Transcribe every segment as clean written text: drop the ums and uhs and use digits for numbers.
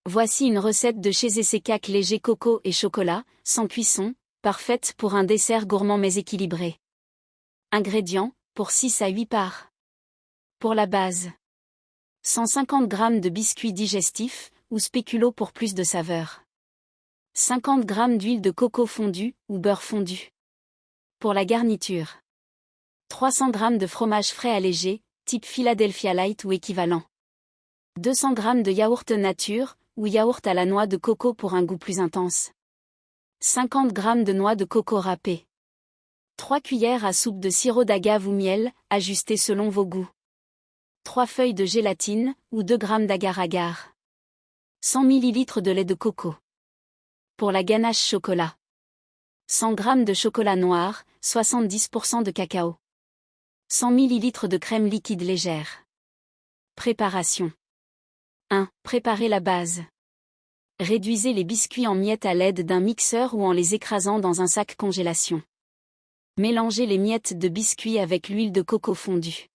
Voici une recette de chez Cake léger coco et chocolat, sans cuisson, parfaite pour un dessert gourmand mais équilibré. Ingrédients, pour 6 à 8 parts. Pour la base. 150 g de biscuits digestifs, ou spéculoos pour plus de saveur. 50 g d'huile de coco fondue, ou beurre fondu. Pour la garniture. 300 g de fromage frais allégé, type Philadelphia Light ou équivalent. 200 g de yaourt nature, ou yaourt à la noix de coco pour un goût plus intense. 50 g de noix de coco râpées. 3 cuillères à soupe de sirop d'agave ou miel, ajusté selon vos goûts. 3 feuilles de gélatine, ou 2 g d'agar-agar. 100 ml de lait de coco. Pour la ganache chocolat. 100 g de chocolat noir, 70% de cacao. 100 ml de crème liquide légère. Préparation. 1. Préparez la base. Réduisez les biscuits en miettes à l'aide d'un mixeur ou en les écrasant dans un sac congélation. Mélangez les miettes de biscuits avec l'huile de coco fondue.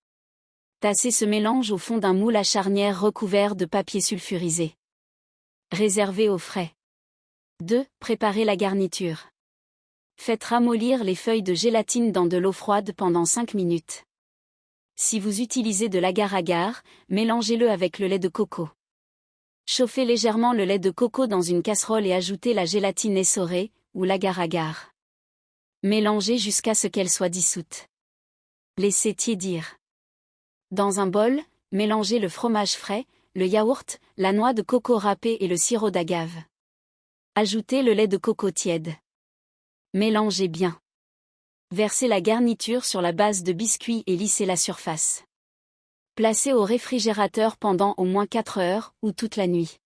Tassez ce mélange au fond d'un moule à charnière recouvert de papier sulfurisé. Réservez au frais. 2. Préparez la garniture. Faites ramollir les feuilles de gélatine dans de l'eau froide pendant 5 minutes. Si vous utilisez de l'agar-agar, mélangez-le avec le lait de coco. Chauffez légèrement le lait de coco dans une casserole et ajoutez la gélatine essorée, ou l'agar-agar. Mélangez jusqu'à ce qu'elle soit dissoute. Laissez tiédir. Dans un bol, mélangez le fromage frais, le yaourt, la noix de coco râpée et le sirop d'agave. Ajoutez le lait de coco tiède. Mélangez bien. Versez la garniture sur la base de biscuits et lissez la surface. Placez au réfrigérateur pendant au moins 4 heures, ou toute la nuit.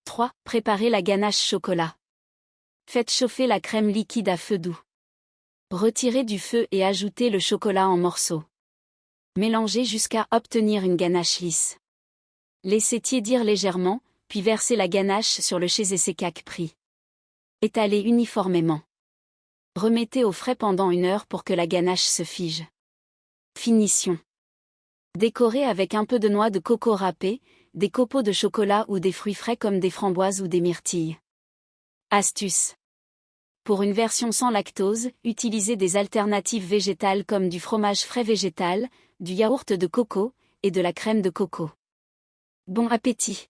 3. Préparez la ganache chocolat. Faites chauffer la crème liquide à feu doux. Retirez du feu et ajoutez le chocolat en morceaux. Mélangez jusqu'à obtenir une ganache lisse. Laissez tiédir légèrement, puis versez la ganache sur le Cake pris. Étalez uniformément. Remettez au frais pendant 1 heure pour que la ganache se fige. Finition. Décorez avec un peu de noix de coco râpée, des copeaux de chocolat ou des fruits frais comme des framboises ou des myrtilles. Astuce. Pour une version sans lactose, utilisez des alternatives végétales comme du fromage frais végétal, du yaourt de coco, et de la crème de coco. Bon appétit!